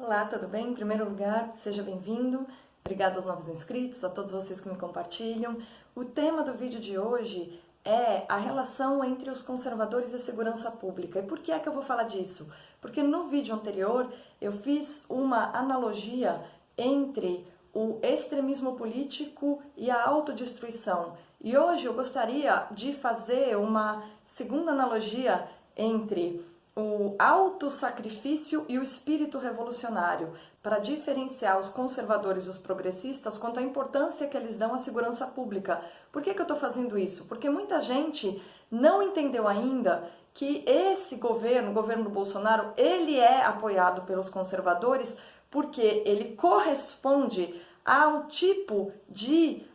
Olá, tudo bem? Em primeiro lugar, seja bem-vindo. Obrigada aos novos inscritos, a todos vocês que me compartilham. O tema do vídeo de hoje é a relação entre os conservadores e a segurança pública. E por que é que eu vou falar disso? Porque no vídeo anterior eu fiz uma analogia entre o extremismo político e a autodestruição. E hoje eu gostaria de fazer uma segunda analogia entre o autossacrifício e o espírito revolucionário, para diferenciar os conservadores e os progressistas quanto à importância que eles dão à segurança pública. Por que eu estou fazendo isso? Porque muita gente não entendeu ainda que esse governo, o governo do Bolsonaro, ele é apoiado pelos conservadores porque ele corresponde a um tipo de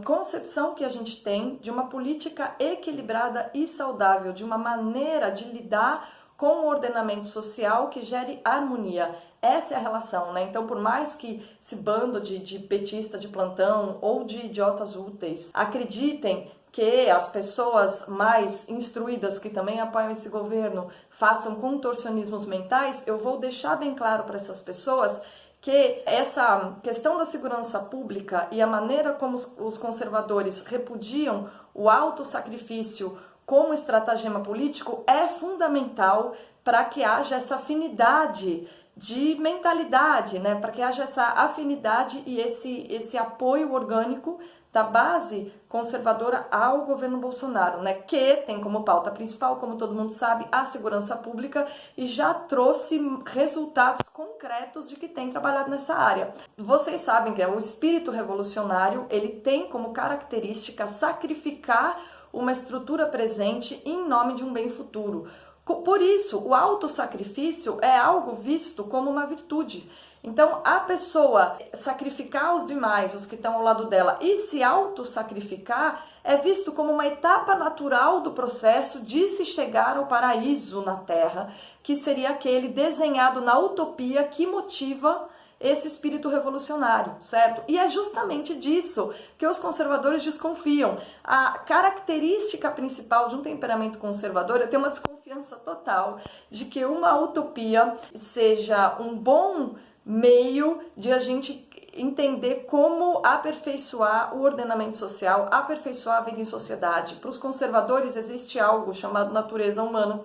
concepção que a gente tem de uma política equilibrada e saudável, de uma maneira de lidar com o ordenamento social que gere harmonia. Essa é a relação, né? Então, por mais que esse bando de petista de plantão ou de idiotas úteis acreditem que as pessoas mais instruídas que também apoiam esse governo façam contorcionismos mentais, eu vou deixar bem claro para essas pessoas que essa questão da segurança pública e a maneira como os conservadores repudiam o autossacrifício como estratagema político é fundamental para que haja essa afinidade de mentalidade, né? Para que haja essa afinidade e esse apoio orgânico da base conservadora ao governo Bolsonaro, né? Que tem como pauta principal, como todo mundo sabe, a segurança pública e já trouxe resultados concretos de que tem trabalhado nessa área. Vocês sabem que o espírito revolucionário, ele tem como característica sacrificar uma estrutura presente em nome de um bem futuro. Por isso, o autossacrifício é algo visto como uma virtude. Então, a pessoa sacrificar os demais, os que estão ao lado dela, e se autossacrificar é visto como uma etapa natural do processo de se chegar ao paraíso na Terra, que seria aquele desenhado na utopia que motiva esse espírito revolucionário, certo? E é justamente disso que os conservadores desconfiam. A característica principal de um temperamento conservador é ter uma desconfiança total de que uma utopia seja um bom meio de a gente entender como aperfeiçoar o ordenamento social, aperfeiçoar a vida em sociedade. Para os conservadores existe algo chamado natureza humana,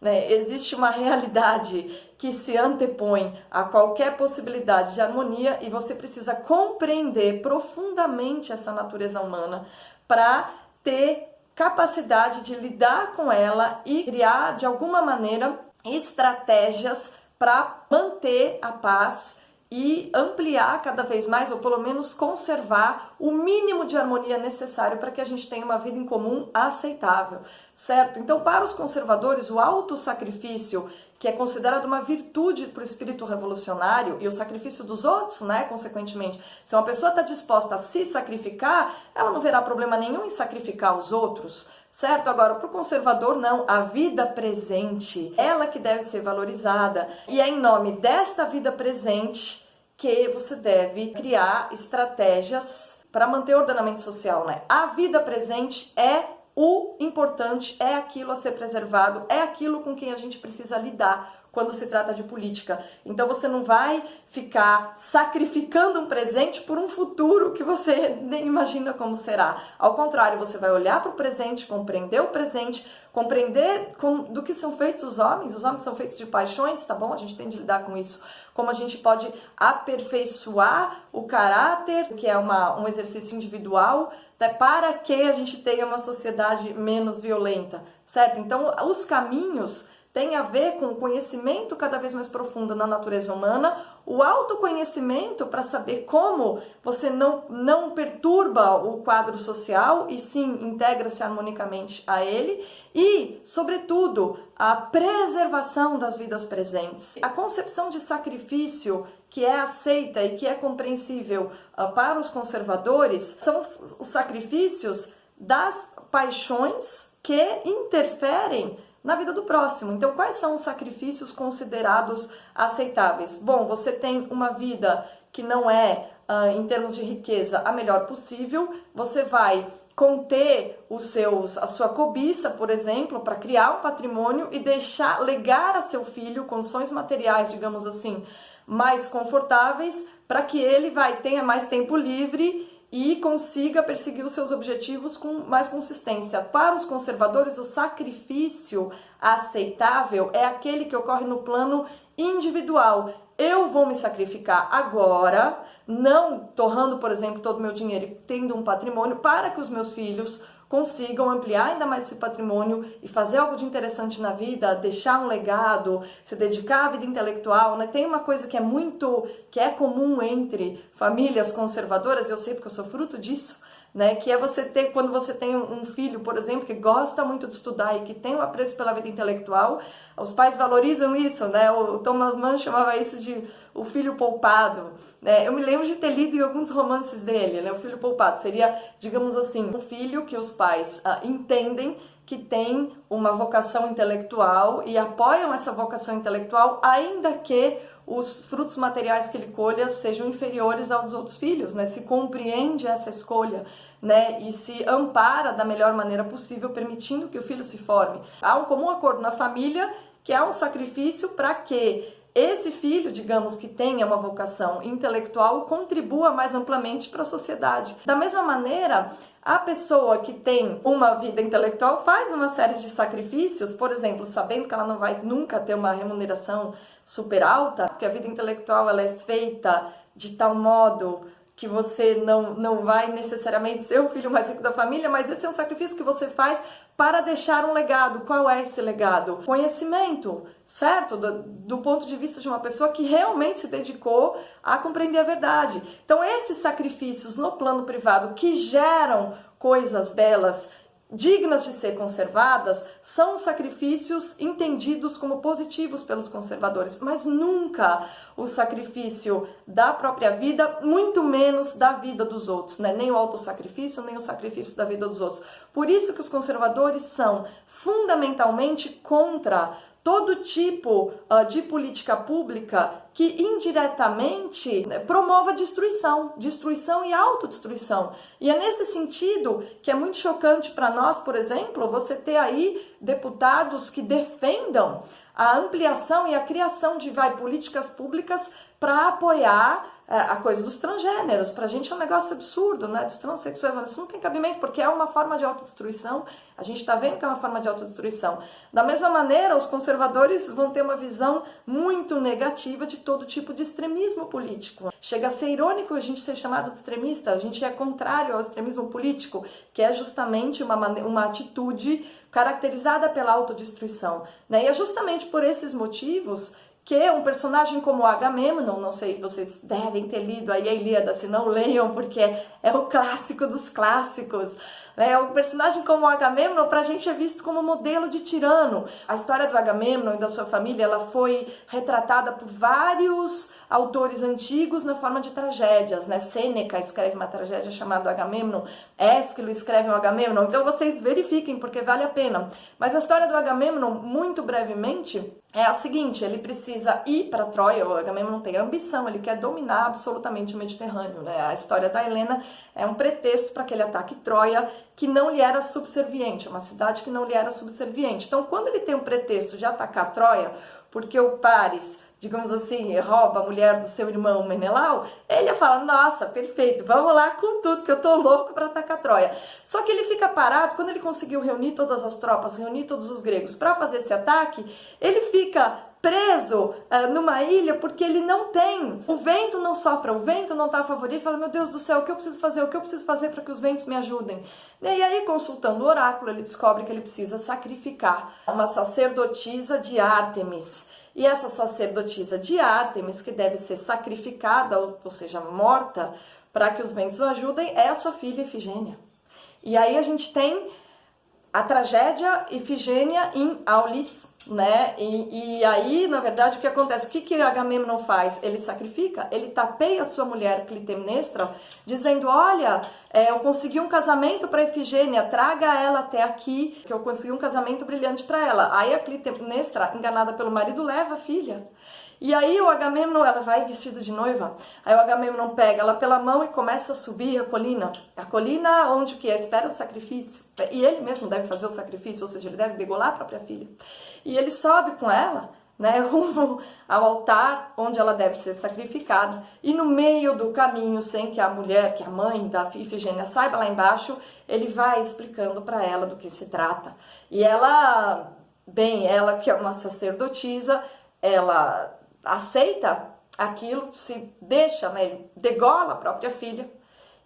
né? Existe uma realidade que se antepõe a qualquer possibilidade de harmonia e você precisa compreender profundamente essa natureza humana para ter capacidade de lidar com ela e criar, de alguma maneira, estratégias para manter a paz e ampliar cada vez mais, ou pelo menos conservar o mínimo de harmonia necessário para que a gente tenha uma vida em comum aceitável, certo? Então, para os conservadores, o autossacrifício, que é considerado uma virtude para o espírito revolucionário, e o sacrifício dos outros, né, consequentemente, se uma pessoa está disposta a se sacrificar, ela não verá problema nenhum em sacrificar os outros, certo? Agora, para o conservador, não. A vida presente, ela que deve ser valorizada. E é em nome desta vida presente que você deve criar estratégias para manter o ordenamento social, né? A vida presente é o importante, é aquilo a ser preservado, é aquilo com quem a gente precisa lidar quando se trata de política. Então você não vai ficar sacrificando um presente por um futuro que você nem imagina como será. Ao contrário, você vai olhar para o presente, compreender o presente, compreender do que são feitos os homens são feitos de paixões, tá bom? A gente tem de lidar com isso. Como a gente pode aperfeiçoar o caráter, que é um exercício individual, né, para que a gente tenha uma sociedade menos violenta, certo? Então, os caminhos tem a ver com o conhecimento cada vez mais profundo na natureza humana, o autoconhecimento para saber como você não perturba o quadro social e sim integra-se harmonicamente a ele e, sobretudo, a preservação das vidas presentes. A concepção de sacrifício que é aceita e que é compreensível para os conservadores são os sacrifícios das paixões que interferem na vida do próximo. Então, quais são os sacrifícios considerados aceitáveis? Bom, você tem uma vida que não é, em termos de riqueza, a melhor possível, você vai conter a sua cobiça, por exemplo, para criar um patrimônio e legar a seu filho condições materiais, digamos assim, mais confortáveis, para que ele tenha mais tempo livre e consiga perseguir os seus objetivos com mais consistência. Para os conservadores, o sacrifício aceitável é aquele que ocorre no plano individual. Eu vou me sacrificar agora, não torrando, por exemplo, todo o meu dinheiro e tendo um patrimônio, para que os meus filhos consigam ampliar ainda mais esse patrimônio e fazer algo de interessante na vida, deixar um legado, se dedicar à vida intelectual, né? Tem uma coisa que é comum entre famílias conservadoras, eu sei porque eu sou fruto disso, né? Que é quando você tem um filho, por exemplo, que gosta muito de estudar e que tem um apreço pela vida intelectual, os pais valorizam isso, né? O Thomas Mann chamava isso de o filho poupado, né? Eu me lembro de ter lido em alguns romances dele, né? O filho poupado seria, digamos assim, um filho que os pais entendem que tem uma vocação intelectual e apoiam essa vocação intelectual, ainda que os frutos materiais que ele colha sejam inferiores aos outros filhos, né? Se compreende essa escolha, né? E se ampara da melhor maneira possível, permitindo que o filho se forme. Há um comum acordo na família que há um sacrifício para que esse filho, digamos, que tenha uma vocação intelectual, contribua mais amplamente para a sociedade. Da mesma maneira, a pessoa que tem uma vida intelectual faz uma série de sacrifícios, por exemplo, sabendo que ela não vai nunca ter uma remuneração super alta, porque a vida intelectual ela é feita de tal modo que você não vai necessariamente ser o filho mais rico da família, mas esse é um sacrifício que você faz para deixar um legado. Qual é esse legado? Conhecimento, certo? Do ponto de vista de uma pessoa que realmente se dedicou a compreender a verdade. Então, esses sacrifícios no plano privado que geram coisas belas, dignas de ser conservadas, são sacrifícios entendidos como positivos pelos conservadores, mas nunca o sacrifício da própria vida, muito menos da vida dos outros, né? Nem o autossacrifício, nem o sacrifício da vida dos outros. Por isso que os conservadores são fundamentalmente contra todo tipo de política pública que indiretamente promova destruição e autodestruição. E é nesse sentido que é muito chocante para nós, por exemplo, você ter aí deputados que defendam a ampliação e a criação de políticas públicas para apoiar a coisa dos transgêneros. Pra gente é um negócio absurdo, né? Dos transexuais, mas isso não tem cabimento, porque é uma forma de autodestruição. A gente tá vendo que é uma forma de autodestruição. Da mesma maneira, os conservadores vão ter uma visão muito negativa de todo tipo de extremismo político. Chega a ser irônico a gente ser chamado de extremista, a gente é contrário ao extremismo político, que é justamente uma atitude caracterizada pela autodestruição, né? E é justamente por esses motivos que um personagem como Agamemnon, não sei, vocês devem ter lido aí a Ilíada, se não leiam, porque é o clássico dos clássicos, né? Um personagem como Agamemnon, pra gente é visto como modelo de tirano. A história do Agamemnon e da sua família, ela foi retratada por vários autores antigos na forma de tragédias, né? Sêneca escreve uma tragédia chamada Agamemnon, Ésquilo escreve um Agamemnon, então vocês verifiquem porque vale a pena. Mas a história do Agamemnon, muito brevemente, é a seguinte: ele precisa ir para Troia. O Agamemnon tem ambição, ele quer dominar absolutamente o Mediterrâneo, né? A história da Helena é um pretexto para aquele ataque Troia que não lhe era subserviente, uma cidade que não lhe era subserviente. Então, quando ele tem um pretexto de atacar Troia, porque o Paris, digamos assim, rouba a mulher do seu irmão Menelau, ele fala: nossa, perfeito, vamos lá com tudo, que eu tô louco para atacar Troia. Só que ele fica parado, quando ele conseguiu reunir todas as tropas, reunir todos os gregos para fazer esse ataque, ele fica preso numa ilha porque ele não tem, o vento não sopra, o vento não está a favor. Ele fala: meu Deus do céu, o que eu preciso fazer? O que eu preciso fazer para que os ventos me ajudem? E aí, consultando o oráculo, ele descobre que ele precisa sacrificar uma sacerdotisa de Ártemis. E essa sacerdotisa de Ártemis, que deve ser sacrificada, ou seja, morta, para que os ventos o ajudem, é a sua filha Ifigênia. E aí a gente tem a tragédia Ifigênia em Aulis, né? E aí, na verdade, o que acontece? O que Agamemnon faz? Ele sacrifica, ele tapeia sua mulher Clitemnestra, dizendo: olha, eu consegui um casamento para Ifigênia, traga ela até aqui, que eu consegui um casamento brilhante para ela. Aí a Clitemnestra, enganada pelo marido, leva a filha. E aí o Agamemnon, ela vai vestida de noiva, aí o Agamemnon pega ela pela mão e começa a subir a colina onde que espera o sacrifício, e ele mesmo deve fazer o sacrifício, ou seja, ele deve degolar a própria filha, e ele sobe com ela, né, rumo ao altar onde ela deve ser sacrificada, e no meio do caminho, sem que a mulher, que a mãe da Ifigênia saiba lá embaixo, ele vai explicando para ela do que se trata. E ela, ela que é uma sacerdotisa, ela aceita aquilo, se deixa, né, degola a própria filha,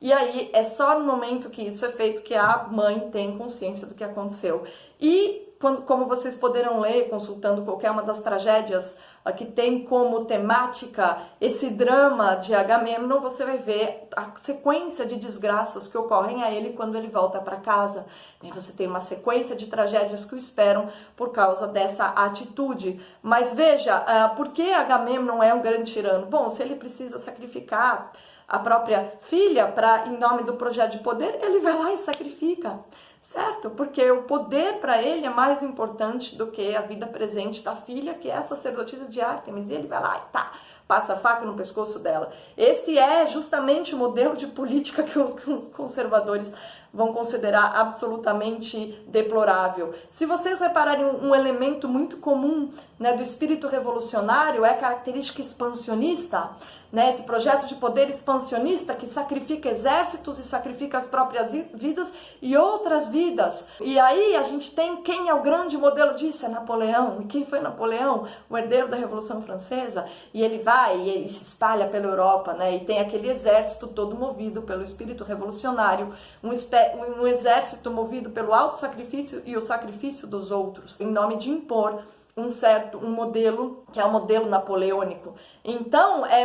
e aí é só no momento que isso é feito que a mãe tem consciência do que aconteceu. E como vocês poderão ler consultando qualquer uma das tragédias que tem como temática esse drama de Agamemnon, você vai ver a sequência de desgraças que ocorrem a ele quando ele volta para casa. Você tem uma sequência de tragédias que o esperam por causa dessa atitude. Mas veja, por que Agamemnon é um grande tirano? Bom, se ele precisa sacrificar a própria filha em nome do projeto de poder, ele vai lá e sacrifica. Certo? Porque o poder para ele é mais importante do que a vida presente da filha, que é a sacerdotisa de Ártemis. E ele vai lá e passa a faca no pescoço dela. Esse é justamente o modelo de política que os conservadores vão considerar absolutamente deplorável. Se vocês repararem um elemento muito comum, né, do espírito revolucionário é a característica expansionista, né, esse projeto de poder expansionista que sacrifica exércitos e sacrifica as próprias vidas e outras vidas. E aí a gente tem quem é o grande modelo disso, é Napoleão. E quem foi Napoleão? O herdeiro da Revolução Francesa. E ele vai e se espalha pela Europa, né, e tem aquele exército todo movido pelo espírito revolucionário, um exército movido pelo auto-sacrifício e o sacrifício dos outros, em nome de impor um modelo que é o modelo napoleônico. Então é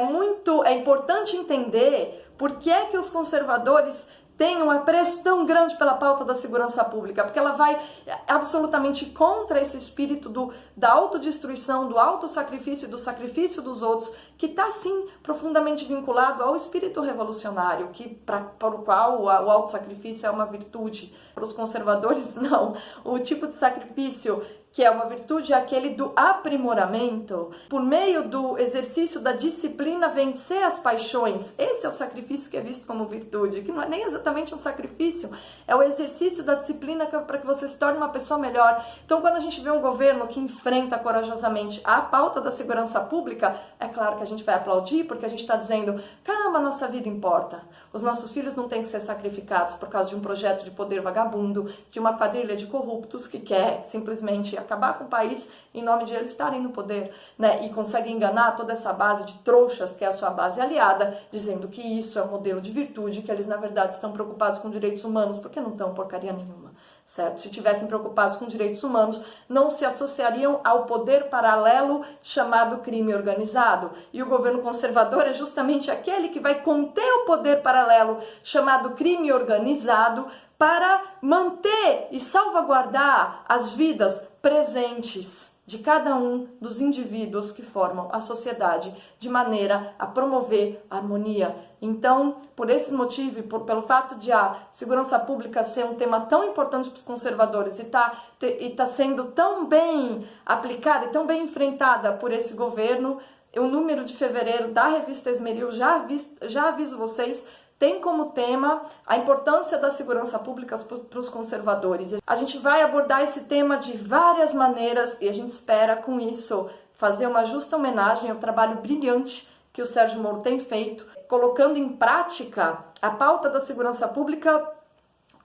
importante entender por que é que os conservadores têm um apreço tão grande pela pauta da segurança pública, porque ela vai absolutamente contra esse espírito da autodestruição, do autossacrifício e do sacrifício dos outros, que está sim profundamente vinculado ao espírito revolucionário, para o qual o autossacrifício é uma virtude. Para os conservadores, não. O tipo de sacrifício que é uma virtude, é aquele do aprimoramento, por meio do exercício da disciplina, vencer as paixões. Esse é o sacrifício que é visto como virtude, que não é nem exatamente um sacrifício, é o exercício da disciplina para que você se torne uma pessoa melhor. Então, quando a gente vê um governo que enfrenta corajosamente a pauta da segurança pública, é claro que a gente vai aplaudir, porque a gente está dizendo, caramba, nossa vida importa. Os nossos filhos não têm que ser sacrificados por causa de um projeto de poder vagabundo, de uma quadrilha de corruptos que quer simplesmente acabar com o país em nome de eles estarem no poder, né? E consegue enganar toda essa base de trouxas, que é a sua base aliada, dizendo que isso é um modelo de virtude, que eles na verdade estão preocupados com direitos humanos, porque não estão porcaria nenhuma, certo? Se tivessem preocupados com direitos humanos, não se associariam ao poder paralelo chamado crime organizado. E o governo conservador é justamente aquele que vai conter o poder paralelo chamado crime organizado para manter e salvaguardar as vidas presentes de cada um dos indivíduos que formam a sociedade, de maneira a promover a harmonia. Então, por esse motivo, pelo fato de a segurança pública ser um tema tão importante para os conservadores e tá sendo tão bem aplicada e tão bem enfrentada por esse governo, o número de fevereiro da revista Esmeril, já aviso vocês, tem como tema a importância da segurança pública para os conservadores. A gente vai abordar esse tema de várias maneiras e a gente espera, com isso, fazer uma justa homenagem ao trabalho brilhante que o Sérgio Moro tem feito, colocando em prática a pauta da segurança pública,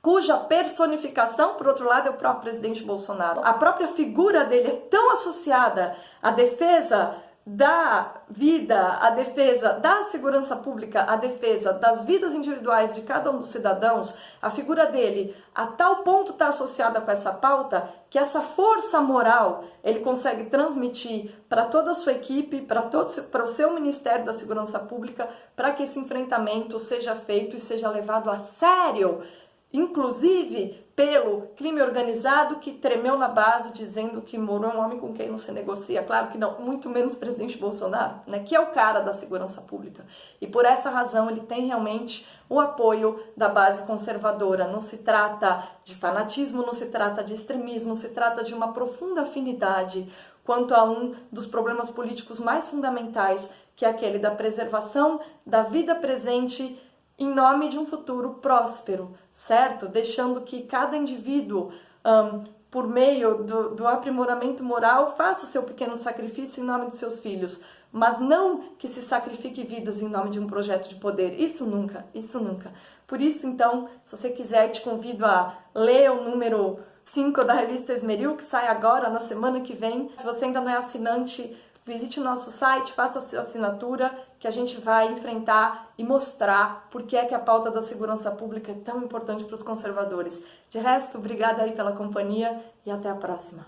cuja personificação, por outro lado, é o próprio presidente Bolsonaro. A própria figura dele é tão associada à defesa da vida, a defesa da segurança pública, a defesa das vidas individuais de cada um dos cidadãos, a figura dele a tal ponto está associada com essa pauta que essa força moral ele consegue transmitir para toda a sua equipe, para o seu Ministério da Segurança Pública, para que esse enfrentamento seja feito e seja levado a sério, inclusive pelo crime organizado que tremeu na base dizendo que Moro é um homem com quem não se negocia. Claro que não, muito menos o presidente Bolsonaro, né, que é o cara da segurança pública. E por essa razão ele tem realmente o apoio da base conservadora. Não se trata de fanatismo, não se trata de extremismo, se trata de uma profunda afinidade quanto a um dos problemas políticos mais fundamentais, que é aquele da preservação da vida presente em nome de um futuro próspero, certo? Deixando que cada indivíduo, por meio do aprimoramento moral, faça o seu pequeno sacrifício em nome de seus filhos, mas não que se sacrifique vidas em nome de um projeto de poder. Isso nunca, isso nunca. Por isso, então, se você quiser, te convido a ler o número 5 da revista Esmeril, que sai agora, na semana que vem. Se você ainda não é assinante, visite o nosso site, faça a sua assinatura, que a gente vai enfrentar e mostrar por que é que a pauta da segurança pública é tão importante para os conservadores. De resto, obrigada aí pela companhia e até a próxima.